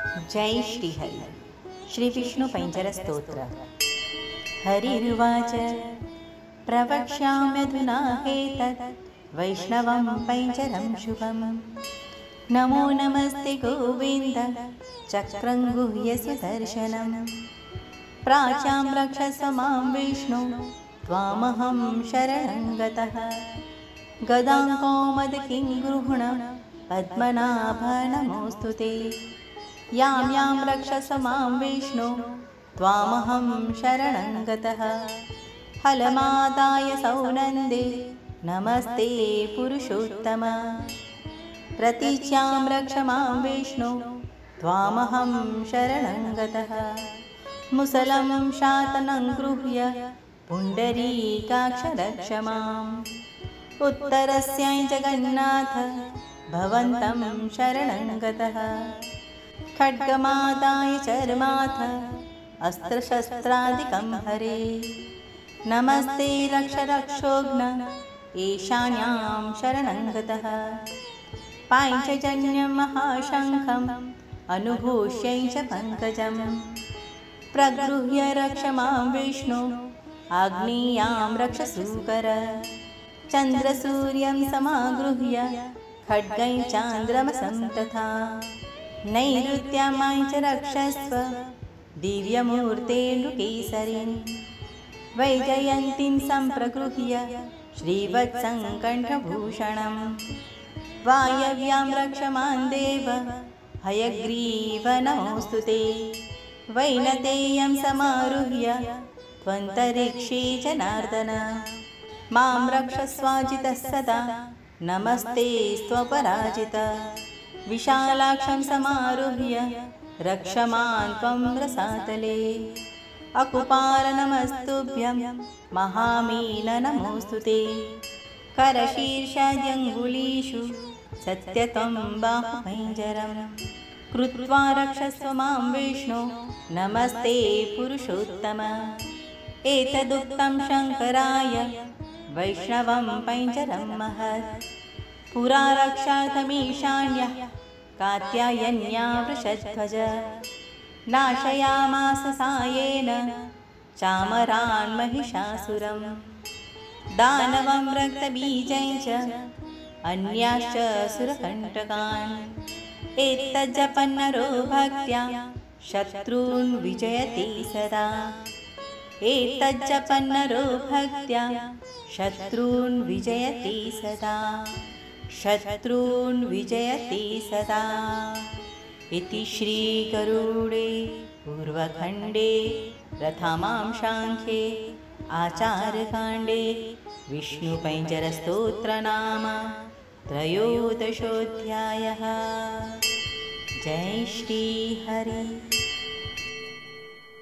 जय श्रीहरि। श्रीविष्णुपञ्जरस्तोत्र। हरिरुवाच प्रवक्ष्याम्यधुना ह्येतत् वैष्णवं पैञ्जरं शुभं। नमो नमस्ते गोविन्द चक्रं गुह्यस्य दर्शनं। प्राच्यां रक्षस्व मां विष्णु त्वामहं शरणं गतः। गदां कौमुदकीं गृह्ण पद्मनाभनमोऽस्तु ते। यां यां रक्षस्व मां विष्णु त्वामहं शरणं गतः। हलमादाय सौनन्दे नमस्ते पुरुषोत्तम। प्रतीच्यां रक्ष मां विष्णु त्वामहं शरणं गतः। मुसलं शातनं गृह्य पुण्डरीकाक्ष रक्ष माम्। उत्तरस्यै जगन्नाथ भवन्तं शरणं गतः। खड्गमादाय चर्माथ अस्त्रशस्त्रादिकं हरे। नमस्ते रक्ष रक्षोघ्न ईशान्यां शरणं गतः। पाञ्चजन्यं महाशङ्खम् अनुभूष्यै च पङ्कजम्। प्रगृह्य रक्ष मां विष्णु आग्नेयां रक्ष सूकर। चन्द्रसूर्यं समागृह्य खड्गै चान्द्रमसं तथा। नैऋत्यां च रक्षस्व दिव्यमूर्ते नृकेसरीं। वैजयन्तीं सम्प्रगृह्य श्रीवत्सं कण्ठभूषणम्। वायव्यां रक्ष मां देव हयग्रीव नमोऽस्तु ते। वैनतेयं समारुह्य त्वन्तरिक्षे जनार्दन। मां रक्षस्वाजितः सदा नमस्ते स्वपराजित। विशालाक्षं समारुह्य रक्ष मां त्वं रसातले। अकुपाल नमस्तुभ्यं महामीन नमोऽस्तु ते। करशीर्षाद्यङ्गुलीषु सत्यत्वं बाहुपैञ्जरं। कृत्वा रक्षस्व मां विष्णु नमस्ते पुरुषोत्तम। एतदुक्तं शङ्कराय वैष्णवं पैञ्जरं महत्। पुरा रक्षार्थमीशान्यः कात्यायन्या वृषध्वज। नाशयामास सायेन चामरान् महिषासुरम्। दानवं रक्तबीजं च अन्याश्च सुरकण्टकान्। एतज्जपन्नरो भक्त्या शत्रून् विजयति सदा। एतज्जपन्नरो भक्त्या शत्रून् विजयति सदा। शत्रून् विजयति सदा। इति श्रीगरुडे पूर्वखण्डे प्रथमां शाङ्खे आचारकाण्डे विष्णुपैञ्जरस्तोत्रनाम त्रयोदशोऽध्यायः। जय श्रीहरि।